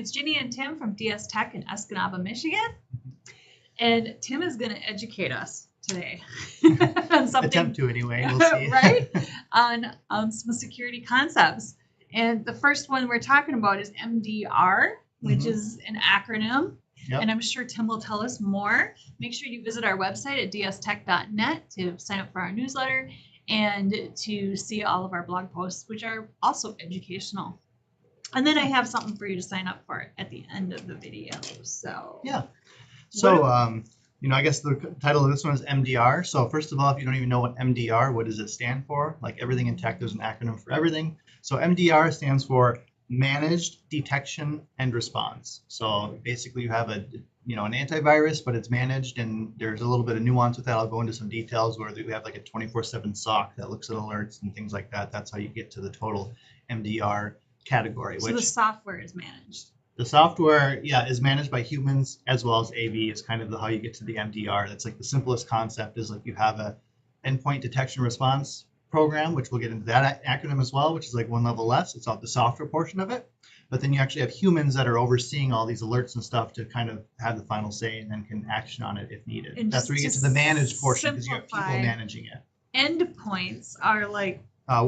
It's Ginny and Tim from DS Tech in Escanaba, Michigan. And Tim is going to educate us today on something. Attempt to anyway. We'll see. Right? On some security concepts. And the first one we're talking about is MDR, which is an acronym. Yep. And I'm sure Tim will tell us more. Make sure you visit our website at dstech.net to sign up for our newsletter and to see all of our blog posts, which are also educational. And then I have something for you to sign up for at the end of the video. So yeah. So I guess the title of this one is MDR. So first of all, if you don't even know what MDR, what does it stand for? Like everything in tech, there's an acronym for everything. So MDR stands for Managed Detection and Response. So basically you have an antivirus, but it's managed, and there's a little bit of nuance with that. I'll go into some details where we have like a 24/7 SOC that looks at alerts and things like that. That's how you get to the total MDR category. So the software is managed. The software, is managed by humans as well as AV is kind of how you get to the MDR. That's like the simplest concept is like you have a endpoint detection response program, which we'll get into that acronym as well, which is like one level less. It's all the software portion of it. But then you actually have humans that are overseeing all these alerts and stuff to kind of have the final say and then can action on it if needed. And that's where you get to the managed portion because you have people managing it. Endpoints are like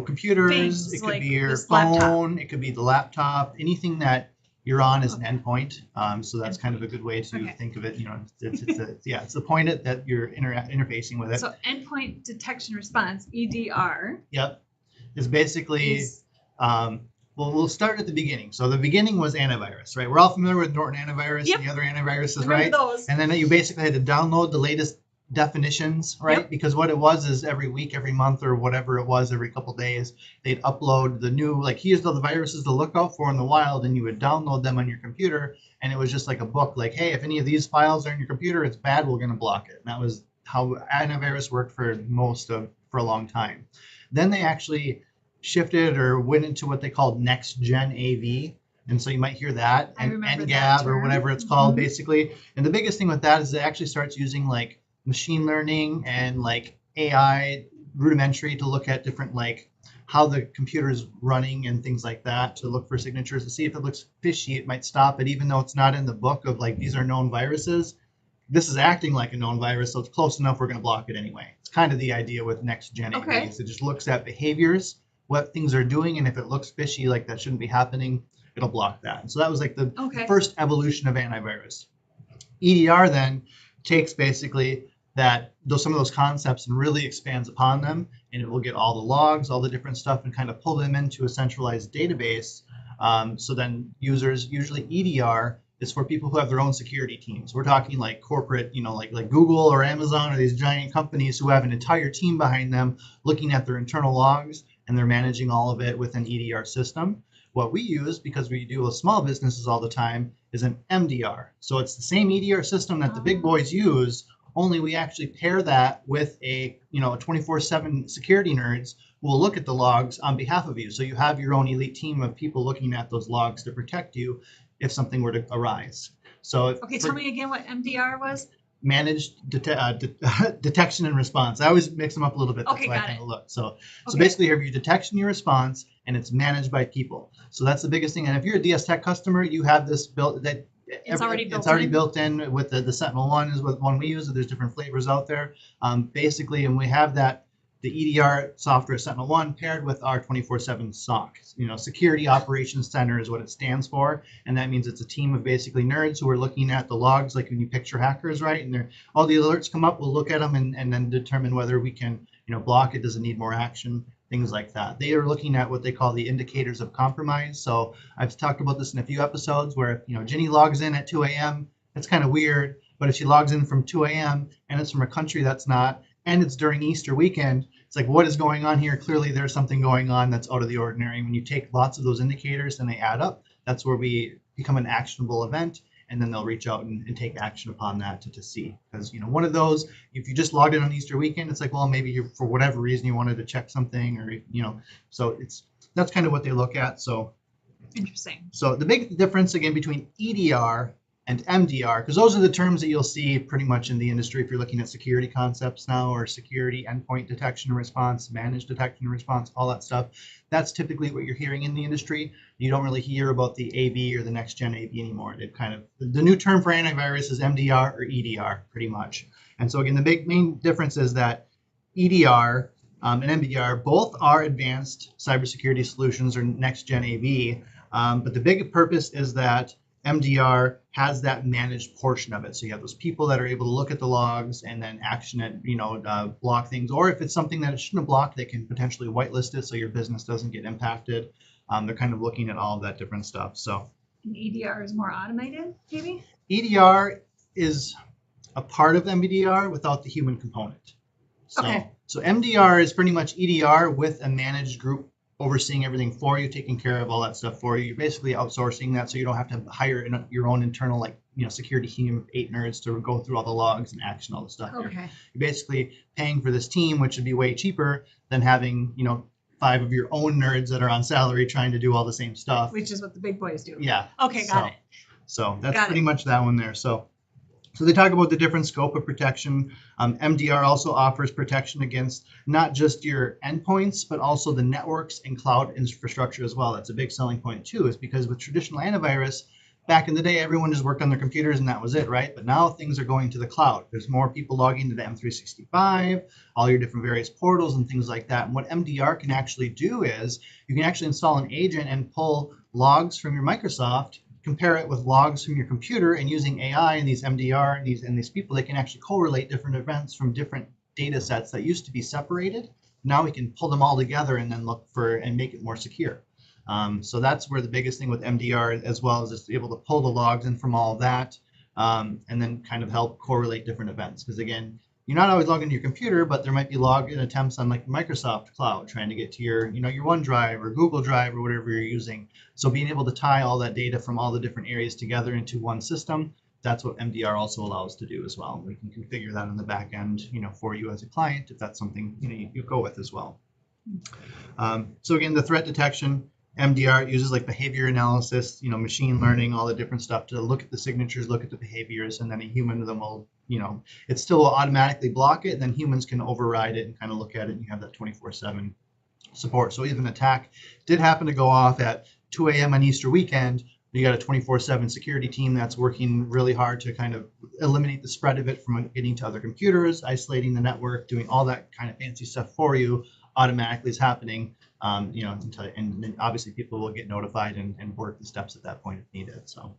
computers, things, it could be your phone, laptop. It could be the laptop, anything that you're on is an endpoint. So that's kind of a good way to think of it. It's the point that you're interfacing with it. So endpoint detection response, EDR. Yep. Is basically, we'll start at the beginning. So the beginning was antivirus, right? We're all familiar with Norton antivirus and the other antiviruses, right? Those. And then you basically had to download the latest definitions, right? Yep. Because what it was is every week, every month, or whatever it was, every couple of days, they'd upload the new, like here's the viruses to look out for in the wild, and you would download them on your computer, and it was just like a book, like, hey, if any of these files are in your computer, it's bad, we're going to block it. And that was how antivirus worked for a long time. Then they actually shifted or went into what they called next gen AV. And so you might hear that, and NGAB or whatever it's called, basically. And the biggest thing with that is it actually starts using like machine learning and like AI rudimentary to look at different like how the computer is running and things like that to look for signatures to see if it looks fishy. It might stop it even though it's not in the book of like these are known viruses. This is acting like a known virus, so it's close enough we're going to block it anyway. It's kind of the idea with next gen AVs. It just looks at behaviors, what things are doing, and if it looks fishy like that shouldn't be happening, it'll block that. And so that was like the first evolution of antivirus. EDR then takes basically some of those concepts and really expands upon them, and it will get all the logs, all the different stuff, and kind of pull them into a centralized database. So then users, usually EDR is for people who have their own security teams. We're talking like corporate, like Google or Amazon or these giant companies who have an entire team behind them looking at their internal logs, and they're managing all of it with an EDR system. What we use, because we deal with small businesses all the time, is an MDR. So it's the same EDR system that the big boys use, only we actually pair that with a 24/7 security nerds who will look at the logs on behalf of you. So you have your own elite team of people looking at those logs to protect you if something were to arise. So tell me again what MDR was. Managed detection and response. I always mix them up a little bit. That's why I kind of look. So basically you have your detection, your response, and it's managed by people. So that's the biggest thing. And if you're a DS Tech customer, you have this built that it's already built in with the SentinelOne is what one we use. There's different flavors out there. Basically, and we have that the EDR software SentinelOne paired with our 24/7 SOC. Security Operations Center is what it stands for, and that means it's a team of basically nerds who are looking at the logs, like when you picture hackers, right? And all the alerts come up, we'll look at them and then determine whether we can, block it. Does it need more action? Things like that. They are looking at what they call the indicators of compromise. So I've talked about this in a few episodes where, Ginny logs in at 2 a.m. It's kind of weird, but if she logs in from 2 a.m. and it's from a country that's not, and it's during Easter weekend, it's like, what is going on here? Clearly there's something going on that's out of the ordinary. When you take lots of those indicators and they add up, that's where we become an actionable event. And then they'll reach out and take action upon that to see. Because, one of those, if you just logged in on Easter weekend, it's like, well, maybe for whatever reason you wanted to check something or, so that's kind of what they look at. So interesting. So the big difference, again, between EDR and MDR, because those are the terms that you'll see pretty much in the industry if you're looking at security concepts now, or security endpoint detection and response, managed detection and response, all that stuff. That's typically what you're hearing in the industry. You don't really hear about the AV or the next gen AV anymore. It kind of, the new term for antivirus is MDR or EDR pretty much. And so again, the big main difference is that EDR and MDR both are advanced cybersecurity solutions or next gen AV, but the big purpose is that MDR has that managed portion of it. So you have those people that are able to look at the logs and then action it, block things. Or if it's something that it shouldn't have blocked, they can potentially whitelist it so your business doesn't get impacted. They're kind of looking at all of that different stuff. So And EDR is more automated, maybe? EDR is a part of MDR without the human component. So MDR is pretty much EDR with a managed group overseeing everything for you, taking care of all that stuff for you. You're basically outsourcing that, so you don't have to hire your own internal security team of 8 nerds to go through all the logs and action all the stuff. Okay. You're basically paying for this team, which would be way cheaper than having 5 of your own nerds that are on salary trying to do all the same stuff. Which is what the big boys do. Yeah. Okay, got it. So that's pretty much that one there. So they talk about the different scope of protection. MDR also offers protection against not just your endpoints, but also the networks and cloud infrastructure as well. That's a big selling point too, is because with traditional antivirus, back in the day, everyone just worked on their computers and that was it, right? But now things are going to the cloud. There's more people logging to the M365, all your different various portals and things like that. And what MDR can actually do is you can actually install an agent and pull logs from your Microsoft, compare it with logs from your computer, and using AI and these MDR and these people, they can actually correlate different events from different data sets that used to be separated. Now we can pull them all together and then look for and make it more secure. So that's where the biggest thing with MDR as well is just able to pull the logs in from all of that and then kind of help correlate different events. Because again, you're not always logging to your computer, but there might be login attempts on like Microsoft Cloud trying to get to your OneDrive or Google Drive or whatever you're using. So being able to tie all that data from all the different areas together into one system, that's what MDR also allows to do as well. We can configure that on the back end, for you as a client if that's something you go with as well. So again, the threat detection, MDR uses like behavior analysis, machine learning, all the different stuff to look at the signatures, look at the behaviors, and then a human then will, it still will automatically block it, and then humans can override it and kind of look at it, and you have that 24/7 support. So if an attack did happen to go off at 2 a.m. on Easter weekend, you got a 24/7 security team that's working really hard to kind of eliminate the spread of it from getting to other computers, isolating the network, doing all that kind of fancy stuff for you automatically is happening. And obviously people will get notified and work the steps at that point if needed. So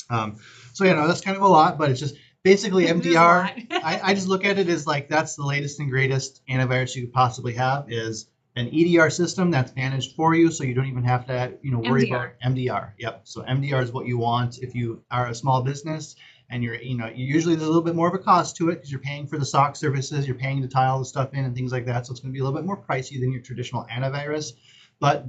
that's kind of a lot, but it's just basically MDR. I just look at it as like that's the latest and greatest antivirus you could possibly have is an EDR system that's managed for you, so you don't even have to worry about MDR. Yep. So MDR is what you want if you are a small business. And you're usually there's a little bit more of a cost to it because you're paying for the SOC services, you're paying to tie all the stuff in and things like that. So it's going to be a little bit more pricey than your traditional antivirus. But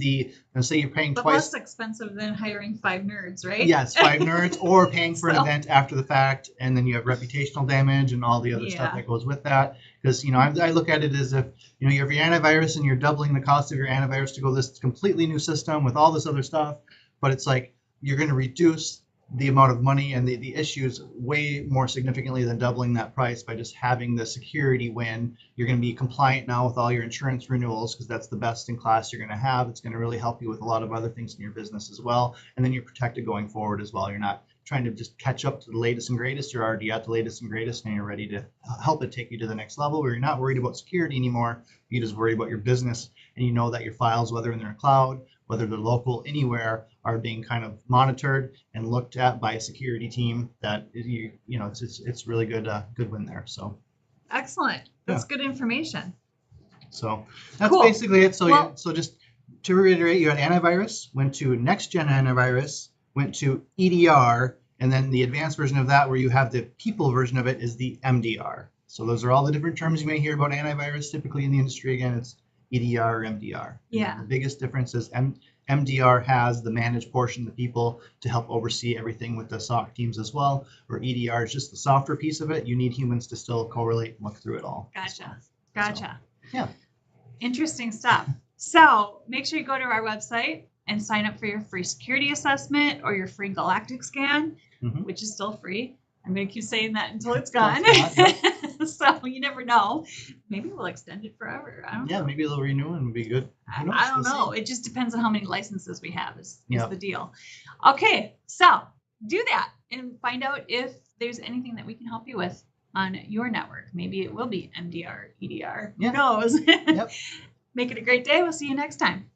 let's say you're paying twice. Less expensive than hiring 5 nerds, right? Yes, 5 nerds, or paying for an event after the fact, and then you have reputational damage and all the other stuff that goes with that. Because I look at it as if you have your antivirus and you're doubling the cost of your antivirus to go this completely new system with all this other stuff. But it's like you're going to reduce the amount of money and the issues way more significantly than doubling that price by just having the security win. You're going to be compliant now with all your insurance renewals because that's the best in class you're going to have. It's going to really help you with a lot of other things in your business as well. And then you're protected going forward as well. You're not trying to just catch up to the latest and greatest. You're already at the latest and greatest and you're ready to help it take you to the next level where you're not worried about security anymore. You just worry about your business and you know that your files, whether in their cloud, whether they're local, anywhere, are being kind of monitored and looked at by a security team that it's really good win there. So excellent. That's good information. So that's basically it. So so just to reiterate, you had antivirus, went to next gen antivirus, went to EDR, and then the advanced version of that where you have the people version of it is the MDR. So those are all the different terms you may hear about antivirus. Typically in the industry, again, it's EDR or MDR. Yeah. The biggest difference is MDR has the managed portion, the people to help oversee everything with the SOC teams as well, or EDR is just the software piece of it. You need humans to still correlate and look through it all. Gotcha. So, yeah. Interesting stuff. So make sure you go to our website and sign up for your free security assessment or your free galactic scan. which is still free. I'm going to keep saying that until it's Until gone. it's So you never know. Maybe we'll extend it forever. I don't know. Yeah, maybe they'll renew and be good. I don't know. It just depends on how many licenses we have is the deal. Okay, so do that and find out if there's anything that we can help you with on your network. Maybe it will be MDR, EDR. Who knows? Make it a great day. We'll see you next time.